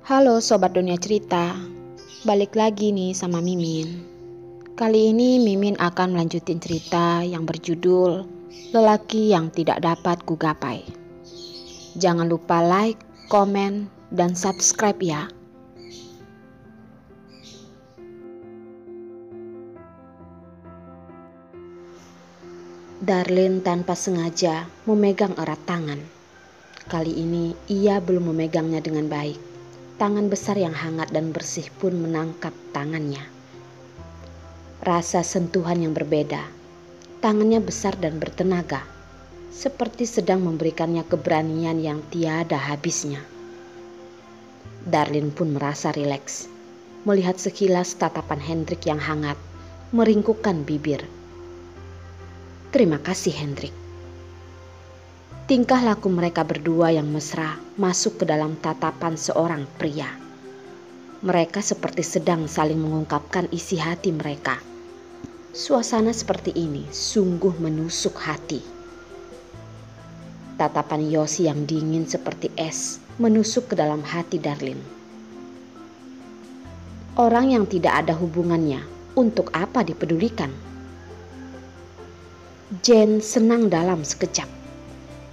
Halo Sobat Dunia Cerita, balik lagi nih sama Mimin. Kali ini Mimin akan melanjutin cerita yang berjudul Lelaki yang Tidak Dapat Kugapai. Jangan lupa like, komen, dan subscribe ya. Darlin tanpa sengaja memegang erat tangan. Kali ini ia belum memegangnya dengan baik. Tangan besar yang hangat dan bersih pun menangkap tangannya. Rasa sentuhan yang berbeda. Tangannya besar dan bertenaga, seperti sedang memberikannya keberanian yang tiada habisnya. Darlin pun merasa rileks, melihat sekilas tatapan Hendrik yang hangat, meringkukkan bibir. Terima kasih Hendrik. Tingkah laku mereka berdua yang mesra masuk ke dalam tatapan seorang pria. Mereka seperti sedang saling mengungkapkan isi hati mereka. Suasana seperti ini sungguh menusuk hati. Tatapan Yosi yang dingin seperti es menusuk ke dalam hati Darlin. Orang yang tidak ada hubungannya, untuk apa dipedulikan? Jen senang dalam sekejap.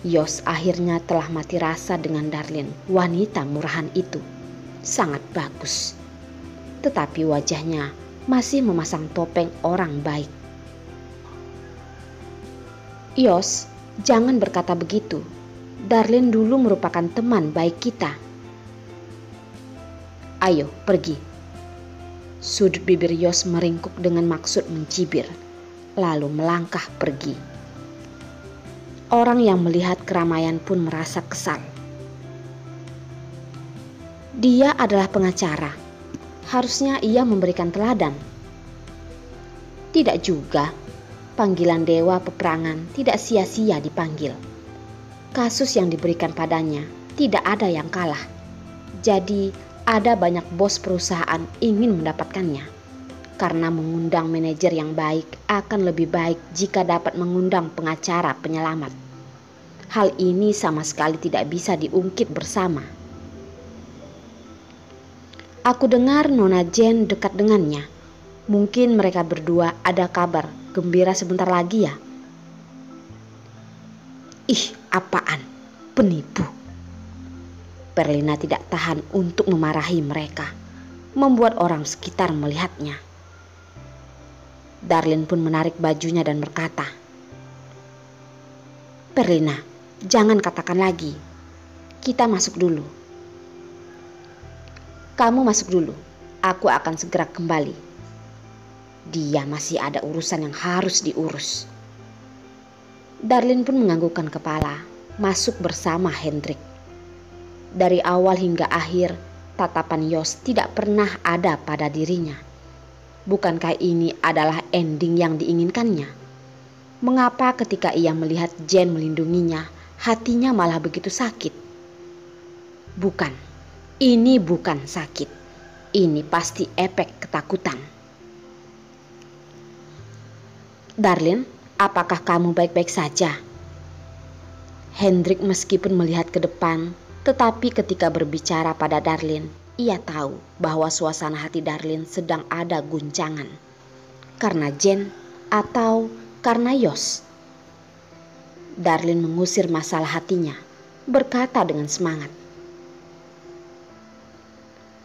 Yos akhirnya telah mati rasa dengan Darlin, wanita murahan itu. Sangat bagus. Tetapi wajahnya masih memasang topeng orang baik. Yos, jangan berkata begitu. Darlin dulu merupakan teman baik kita. Ayo, pergi. Sudut bibir Yos meringkuk dengan maksud mencibir, lalu melangkah pergi. Orang yang melihat keramaian pun merasa kesal. Dia adalah pengacara. Harusnya ia memberikan teladan. Tidak juga. Panggilan dewa peperangan tidak sia-sia dipanggil. Kasus yang diberikan padanya tidak ada yang kalah. Jadi ada banyak bos perusahaan ingin mendapatkannya. Karena mengundang manajer yang baik akan lebih baik jika dapat mengundang pengacara penyelamat. Hal ini sama sekali tidak bisa diungkit bersama. Aku dengar Nona Jen dekat dengannya. Mungkin mereka berdua ada kabar gembira sebentar lagi ya. Ih, apaan? Penipu. Perlina tidak tahan untuk memarahi mereka. Membuat orang sekitar melihatnya. Darlin pun menarik bajunya dan berkata, Perlina, jangan katakan lagi. Kita masuk dulu. Kamu masuk dulu. Aku akan segera kembali. Dia masih ada urusan yang harus diurus. Darlin pun menganggukkan kepala, masuk bersama Hendrik. Dari awal hingga akhir, tatapan Yos tidak pernah ada pada dirinya. Bukankah ini adalah ending yang diinginkannya? Mengapa ketika ia melihat Jen melindunginya, hatinya malah begitu sakit? Bukan, ini bukan sakit. Ini pasti efek ketakutan. Darlin, apakah kamu baik-baik saja? Hendrik meskipun melihat ke depan, tetapi ketika berbicara pada Darlin, ia tahu bahwa suasana hati Darlin sedang ada guncangan. Karena Jen atau karena Yos. Darlin mengusir masalah hatinya, berkata dengan semangat.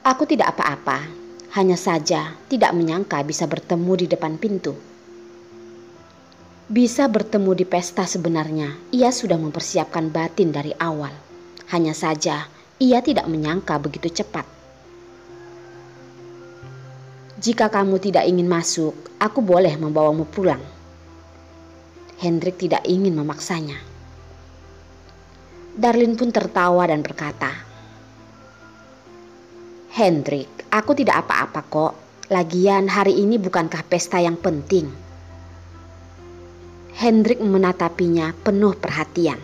Aku tidak apa-apa, hanya saja tidak menyangka bisa bertemu di depan pintu. Bisa bertemu di pesta sebenarnya, ia sudah mempersiapkan batin dari awal. Hanya saja, ia tidak menyangka begitu cepat. Jika kamu tidak ingin masuk, aku boleh membawamu pulang. Hendrik tidak ingin memaksanya. Darlin pun tertawa dan berkata, Hendrik, aku tidak apa-apa kok. Lagian hari ini bukankah pesta yang penting? Hendrik menatapinya penuh perhatian.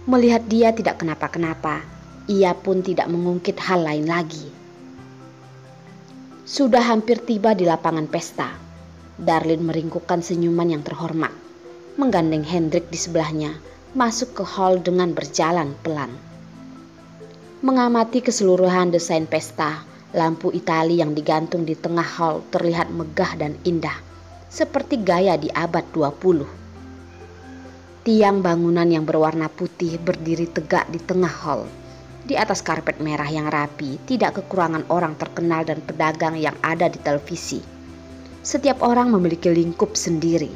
Melihat dia tidak kenapa-kenapa, ia pun tidak mengungkit hal lain lagi. Sudah hampir tiba di lapangan pesta. Darlin meringkukkan senyuman yang terhormat, menggandeng Hendrik di sebelahnya, masuk ke hall dengan berjalan pelan. Mengamati keseluruhan desain pesta, lampu Itali yang digantung di tengah hall terlihat megah dan indah, seperti gaya di abad 20. Tiang bangunan yang berwarna putih berdiri tegak di tengah hall. Di atas karpet merah yang rapi, tidak kekurangan orang terkenal dan pedagang yang ada di televisi. Setiap orang memiliki lingkup sendiri.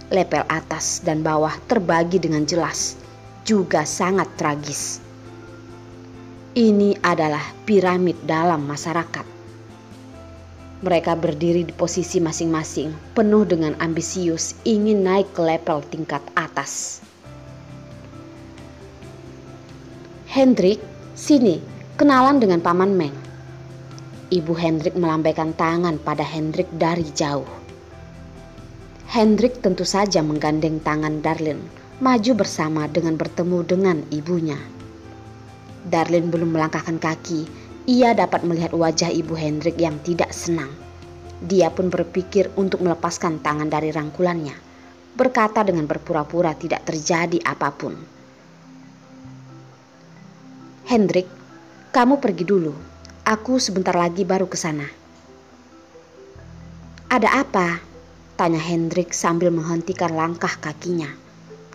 Lepel atas dan bawah terbagi dengan jelas, juga sangat tragis. Ini adalah piramid dalam masyarakat. Mereka berdiri di posisi masing-masing, penuh dengan ambisius ingin naik ke level tingkat atas. Hendrik, sini, kenalan dengan Paman Meng. Ibu Hendrik melambaikan tangan pada Hendrik dari jauh. Hendrik tentu saja menggandeng tangan Darlin, maju bersama dengan bertemu dengan ibunya. Darlin belum melangkahkan kaki, ia dapat melihat wajah ibu Hendrik yang tidak senang. Dia pun berpikir untuk melepaskan tangan dari rangkulannya, berkata dengan berpura-pura tidak terjadi apapun. Hendrik, kamu pergi dulu, aku sebentar lagi baru ke sana. Ada apa? Tanya Hendrik sambil menghentikan langkah kakinya.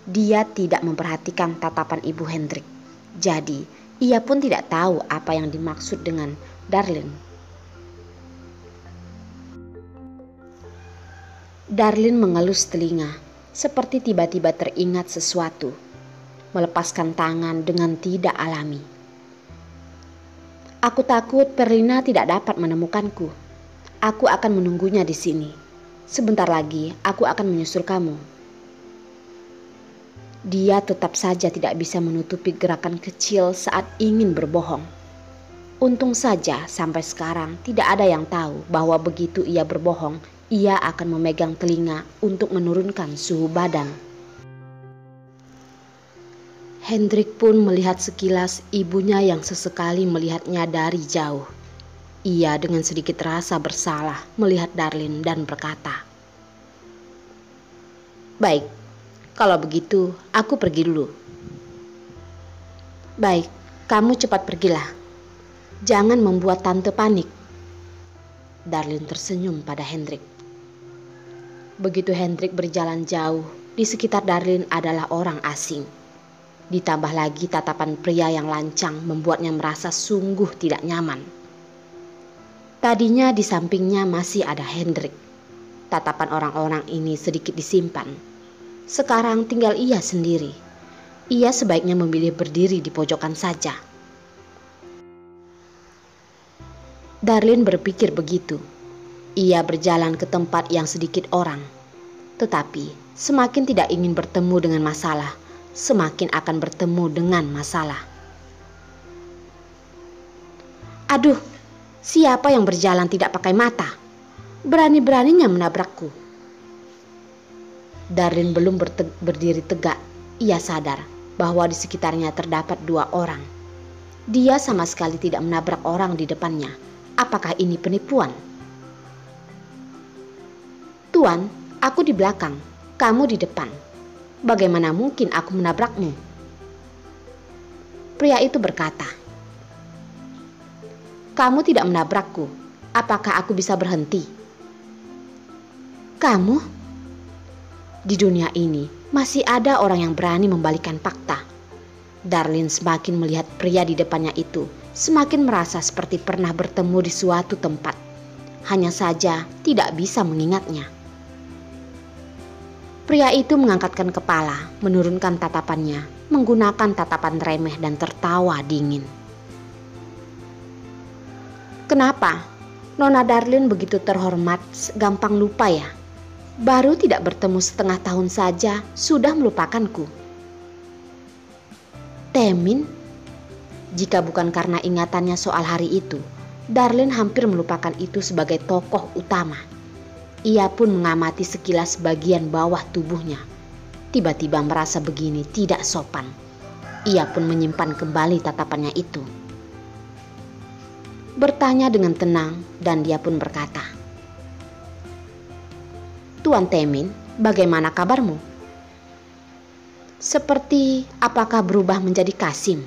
Dia tidak memperhatikan tatapan ibu Hendrik. Jadi, ia pun tidak tahu apa yang dimaksud dengan Darlin. Darlin mengelus telinga, seperti tiba-tiba teringat sesuatu. Melepaskan tangan dengan tidak alami. Aku takut Perlina tidak dapat menemukanku. Aku akan menunggunya di sini. Sebentar lagi aku akan menyusul kamu. Dia tetap saja tidak bisa menutupi gerakan kecil saat ingin berbohong. Untung saja sampai sekarang tidak ada yang tahu bahwa begitu ia berbohong, ia akan memegang telinga untuk menurunkan suhu badan. Hendrik pun melihat sekilas ibunya yang sesekali melihatnya dari jauh. Ia dengan sedikit rasa bersalah melihat Darlin dan berkata, "Baik, kalau begitu aku pergi dulu." "Baik, kamu cepat pergilah. Jangan membuat tante panik." Darlin tersenyum pada Hendrik. Begitu Hendrik berjalan jauh, di sekitar Darlin adalah orang asing. Ditambah lagi tatapan pria yang lancang membuatnya merasa sungguh tidak nyaman. Tadinya di sampingnya masih ada Hendrik. Tatapan orang-orang ini sedikit disimpan. Sekarang tinggal ia sendiri. Ia sebaiknya memilih berdiri di pojokan saja. Darlin berpikir begitu. Ia berjalan ke tempat yang sedikit orang. Tetapi semakin tidak ingin bertemu dengan masalah, semakin akan bertemu dengan masalah. Aduh, siapa yang berjalan tidak pakai mata? Berani-beraninya menabrakku. Darlin belum berdiri tegak. Ia sadar bahwa di sekitarnya terdapat 2 orang. Dia sama sekali tidak menabrak orang di depannya. Apakah ini penipuan? "Tuan, aku di belakang, kamu di depan. Bagaimana mungkin aku menabrakmu?" Pria itu berkata, "Kamu tidak menabrakku. Apakah aku bisa berhenti?" "Kamu?" Di dunia ini masih ada orang yang berani membalikkan fakta. Darlin semakin melihat pria di depannya itu, semakin merasa seperti pernah bertemu di suatu tempat. Hanya saja tidak bisa mengingatnya. Pria itu mengangkatkan kepala, menurunkan tatapannya, menggunakan tatapan remeh dan tertawa dingin. "Kenapa? Nona Darlin begitu terhormat, gampang lupa ya? Baru tidak bertemu setengah tahun saja sudah melupakanku." Temin? Jika bukan karena ingatannya soal hari itu, Darlin hampir melupakan itu sebagai tokoh utama. Ia pun mengamati sekilas bagian bawah tubuhnya. Tiba-tiba merasa begini tidak sopan. Ia pun menyimpan kembali tatapannya itu. Bertanya dengan tenang dan dia pun berkata, "Tuan Temin, bagaimana kabarmu? Seperti apakah berubah menjadi Kasim?"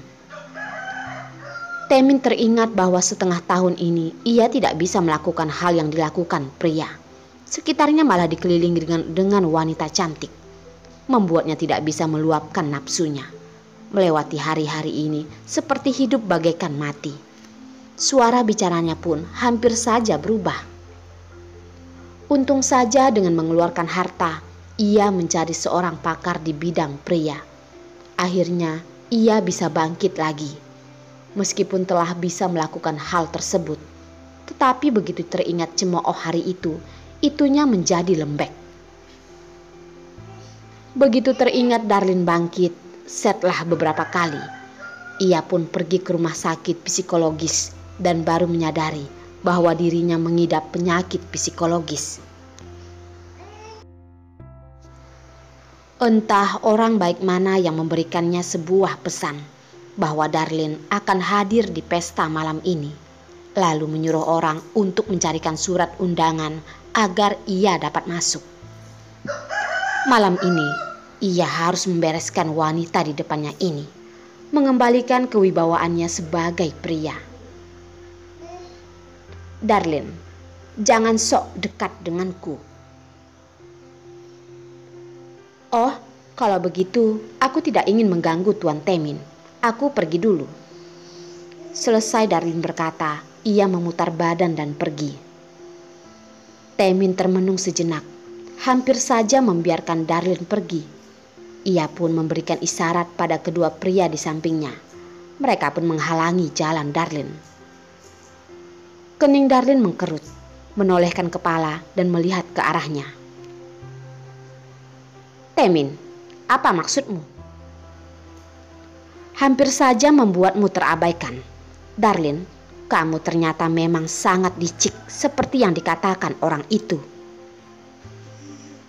Temin teringat bahwa setengah tahun ini ia tidak bisa melakukan hal yang dilakukan pria. Sekitarnya malah dikelilingi dengan wanita cantik, membuatnya tidak bisa meluapkan nafsunya. Melewati hari-hari ini seperti hidup bagaikan mati. Suara bicaranya pun hampir saja berubah. Untung saja dengan mengeluarkan harta, ia mencari seorang pakar di bidang pria. Akhirnya ia bisa bangkit lagi. Meskipun telah bisa melakukan hal tersebut, tetapi begitu teringat cemooh hari itu, itunya menjadi lembek. Begitu teringat Darlin bangkit, setelah beberapa kali, ia pun pergi ke rumah sakit psikologis dan baru menyadari bahwa dirinya mengidap penyakit psikologis. Entah orang baik mana yang memberikannya sebuah pesan bahwa Darlin akan hadir di pesta malam ini, lalu menyuruh orang untuk mencarikan surat undangan agar ia dapat masuk. Malam ini, ia harus membereskan wanita di depannya ini, mengembalikan kewibawaannya sebagai pria. Darlin, jangan sok dekat denganku. Oh, kalau begitu, aku tidak ingin mengganggu Tuan Temin. Aku pergi dulu. Selesai Darlin berkata, ia memutar badan dan pergi. Temin termenung sejenak, hampir saja membiarkan Darlin pergi. Ia pun memberikan isyarat pada kedua pria di sampingnya. Mereka pun menghalangi jalan Darlin. Kening Darlin mengkerut, menolehkan kepala dan melihat ke arahnya. Temin, apa maksudmu? Hampir saja membuatmu terabaikan. Darlin, kamu ternyata memang sangat licik seperti yang dikatakan orang itu.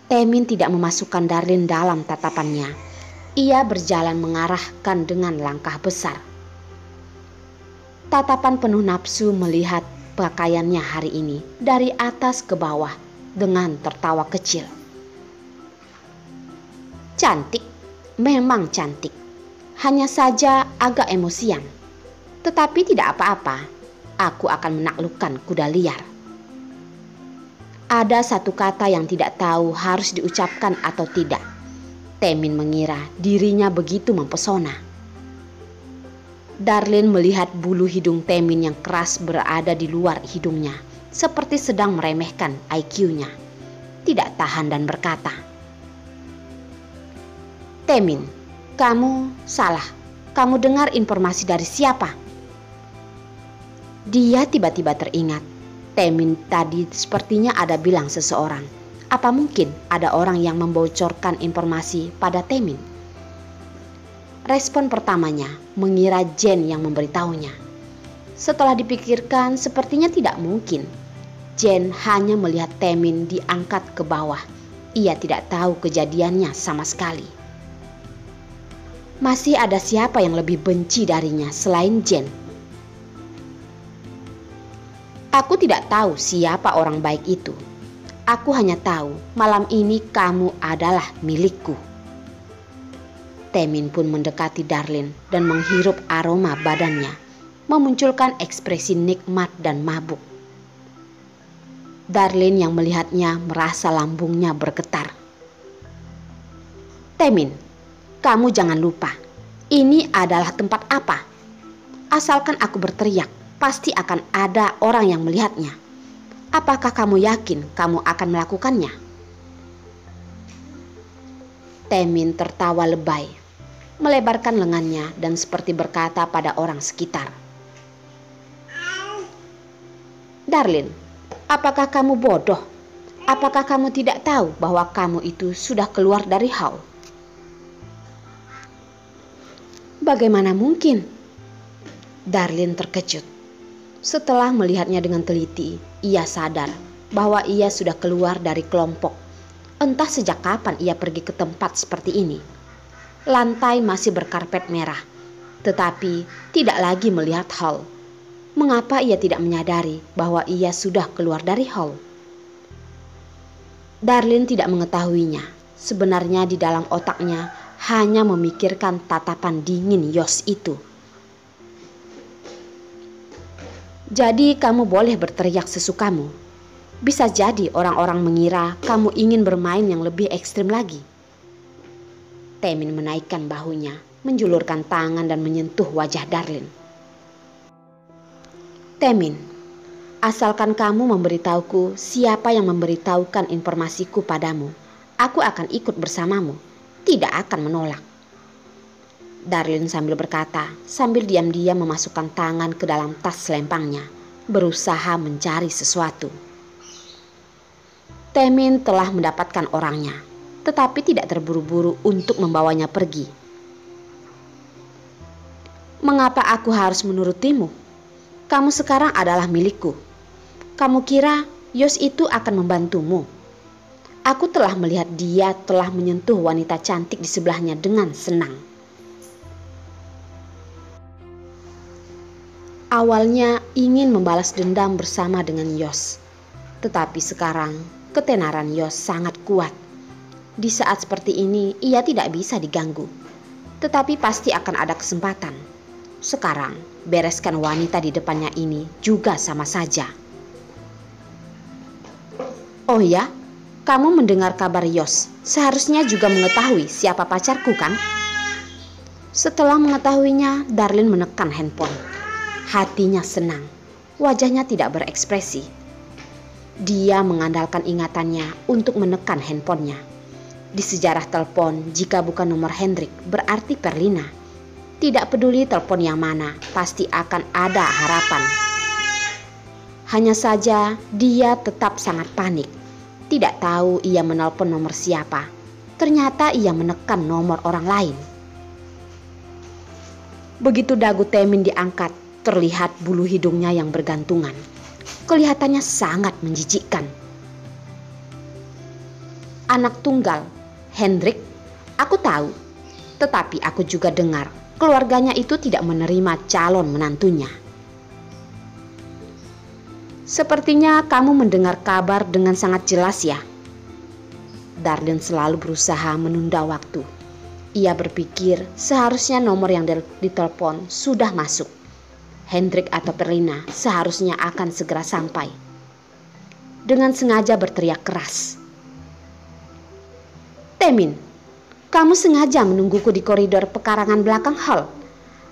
Temin tidak memasukkan Darlin dalam tatapannya. Ia berjalan mengarahkan dengan langkah besar. Tatapan penuh nafsu melihat pakaiannya hari ini dari atas ke bawah dengan tertawa kecil. Cantik, memang cantik. Hanya saja agak emosian. Tetapi tidak apa-apa, aku akan menaklukkan kuda liar. Ada satu kata yang tidak tahu harus diucapkan atau tidak. Temin mengira dirinya begitu mempesona. Darlin melihat bulu hidung Temin yang keras berada di luar hidungnya, seperti sedang meremehkan IQ-nya. Tidak tahan dan berkata, Temin, kamu salah. Kamu dengar informasi dari siapa? Dia tiba-tiba teringat. Temin tadi sepertinya ada bilang seseorang. Apa mungkin ada orang yang membocorkan informasi pada Temin? Respon pertamanya mengira Jen yang memberitahunya. Setelah dipikirkan sepertinya tidak mungkin. Jen hanya melihat Temin diangkat ke bawah. Ia tidak tahu kejadiannya sama sekali. Masih ada siapa yang lebih benci darinya selain Jen? Aku tidak tahu siapa orang baik itu. Aku hanya tahu malam ini kamu adalah milikku. Temin pun mendekati Darlin dan menghirup aroma badannya, memunculkan ekspresi nikmat dan mabuk. Darlin yang melihatnya merasa lambungnya bergetar. Temin, kamu jangan lupa, ini adalah tempat apa? Asalkan aku berteriak, pasti akan ada orang yang melihatnya. Apakah kamu yakin kamu akan melakukannya? Temin tertawa lebay, melebarkan lengannya dan seperti berkata pada orang sekitar. Darlin, apakah kamu bodoh? Apakah kamu tidak tahu bahwa kamu itu sudah keluar dari hall? Bagaimana mungkin? Darlin terkejut. Setelah melihatnya dengan teliti, ia sadar bahwa ia sudah keluar dari kelompok. Entah sejak kapan ia pergi ke tempat seperti ini. Lantai masih berkarpet merah, tetapi tidak lagi melihat hall. Mengapa ia tidak menyadari bahwa ia sudah keluar dari hall? Darlin tidak mengetahuinya. Sebenarnya di dalam otaknya hanya memikirkan tatapan dingin Yos itu. Jadi kamu boleh berteriak sesukamu. Bisa jadi orang-orang mengira kamu ingin bermain yang lebih ekstrim lagi. Temin menaikkan bahunya, menjulurkan tangan dan menyentuh wajah Darlin. Temin, asalkan kamu memberitahuku siapa yang memberitahukan informasiku padamu, aku akan ikut bersamamu, tidak akan menolak. Darlin sambil berkata, sambil diam-diam memasukkan tangan ke dalam tas selempangnya, berusaha mencari sesuatu. Temin telah mendapatkan orangnya, tetapi tidak terburu-buru untuk membawanya pergi. Mengapa aku harus menurutimu? Kamu sekarang adalah milikku. Kamu kira Yos itu akan membantumu? Aku telah melihat dia telah menyentuh wanita cantik di sebelahnya dengan senang. Awalnya ingin membalas dendam bersama dengan Yos, tetapi sekarang ketenaran Yos sangat kuat. Di saat seperti ini ia tidak bisa diganggu, tetapi pasti akan ada kesempatan. Sekarang bereskan wanita di depannya ini juga sama saja. Oh ya, kamu mendengar kabar Yos, seharusnya juga mengetahui siapa pacarku kan? Setelah mengetahuinya, Darlin menekan handphone. Hatinya senang, wajahnya tidak berekspresi. Dia mengandalkan ingatannya untuk menekan handphonenya. Di sejarah telepon, jika bukan nomor Hendrik berarti Perlina. Tidak peduli telepon yang mana, pasti akan ada harapan. Hanya saja dia tetap sangat panik. Tidak tahu ia menelpon nomor siapa. Ternyata ia menekan nomor orang lain. Begitu dagu Temin diangkat, terlihat bulu hidungnya yang bergantungan. Kelihatannya sangat menjijikkan. Anak tunggal, Hendrik, aku tahu. Tetapi aku juga dengar keluarganya itu tidak menerima calon menantunya. Sepertinya kamu mendengar kabar dengan sangat jelas ya. Darlin selalu berusaha menunda waktu. Ia berpikir seharusnya nomor yang ditelepon sudah masuk. Hendrik atau Perlina seharusnya akan segera sampai. Dengan sengaja berteriak keras. Temin, kamu sengaja menungguku di koridor pekarangan belakang hall.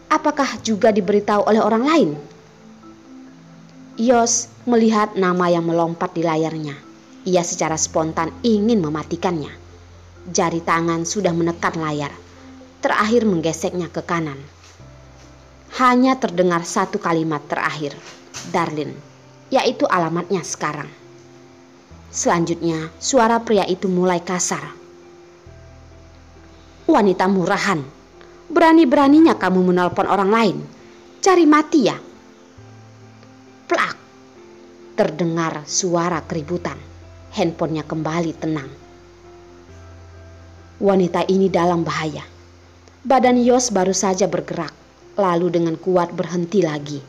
Apakah juga diberitahu oleh orang lain? Yos melihat nama yang melompat di layarnya. Ia secara spontan ingin mematikannya. Jari tangan sudah menekan layar. Terakhir menggeseknya ke kanan. Hanya terdengar satu kalimat terakhir, Darlin, yaitu alamatnya sekarang. Selanjutnya, suara pria itu mulai kasar. Wanita murahan, berani-beraninya kamu menelpon orang lain. Cari mati ya? Plak, terdengar suara keributan. Handphonenya kembali tenang. Wanita ini dalam bahaya. Badan Yos baru saja bergerak. Lalu dengan kuat berhenti lagi.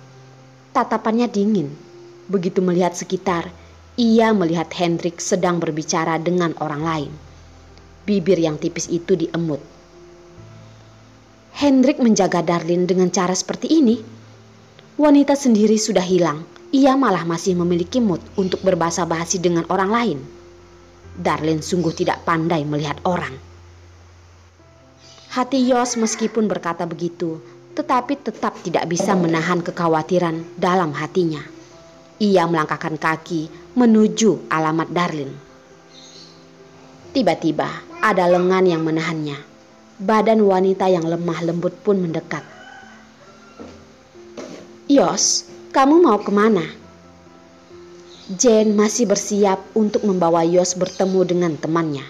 Tatapannya dingin. Begitu melihat sekitar, ia melihat Hendrik sedang berbicara dengan orang lain. Bibir yang tipis itu diemut. Hendrik menjaga Darlin dengan cara seperti ini. Wanita sendiri sudah hilang. Ia malah masih memiliki mood untuk berbahasa basi dengan orang lain. Darlin sungguh tidak pandai melihat orang. Hati Yos meskipun berkata begitu, tetapi tetap tidak bisa menahan kekhawatiran dalam hatinya. Ia melangkahkan kaki menuju alamat Darlin. Tiba-tiba ada lengan yang menahannya. Badan wanita yang lemah lembut pun mendekat. Yos, kamu mau kemana? Jane masih bersiap untuk membawa Yos bertemu dengan temannya.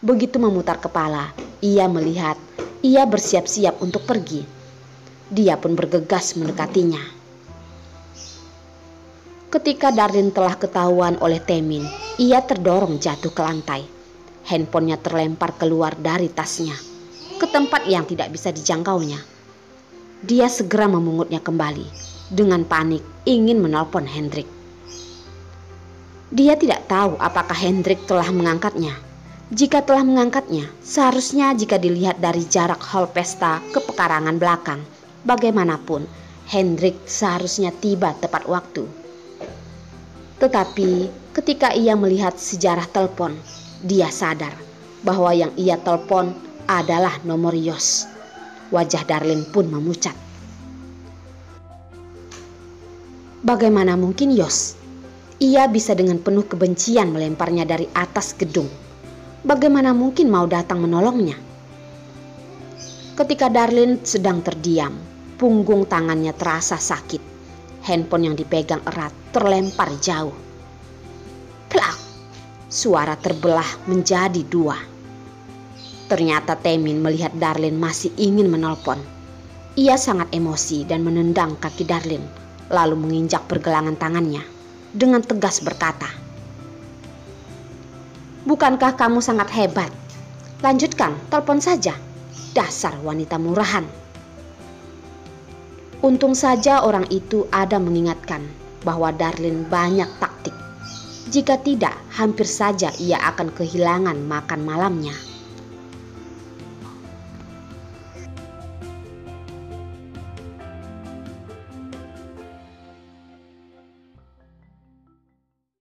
Begitu memutar kepala, ia melihat ia bersiap-siap untuk pergi. Dia pun bergegas mendekatinya. Ketika Darlin telah ketahuan oleh Temin, ia terdorong jatuh ke lantai. Handphonenya terlempar keluar dari tasnya, ke tempat yang tidak bisa dijangkaunya. Dia segera memungutnya kembali. Dengan panik ingin menelpon Hendrik. Dia tidak tahu apakah Hendrik telah mengangkatnya. Jika telah mengangkatnya, seharusnya jika dilihat dari jarak hall pesta ke pekarangan belakang, bagaimanapun Hendrik seharusnya tiba tepat waktu. Tetapi ketika ia melihat sejarah telepon, dia sadar bahwa yang ia telepon adalah nomor Yos. Wajah Darlin pun memucat. Bagaimana mungkin Yos? Ia bisa dengan penuh kebencian melemparnya dari atas gedung. Bagaimana mungkin mau datang menolongnya? Ketika Darlin sedang terdiam, punggung tangannya terasa sakit. Handphone yang dipegang erat terlempar jauh. Plak! Suara terbelah menjadi dua. Ternyata Temin melihat Darlin masih ingin menelpon. Ia sangat emosi dan menendang kaki Darlin, lalu menginjak pergelangan tangannya dengan tegas berkata, "Bukankah kamu sangat hebat? Lanjutkan, telepon saja. Dasar wanita murahan." Untung saja orang itu ada mengingatkan bahwa Darlin banyak taktik. Jika tidak, hampir saja ia akan kehilangan makan malamnya.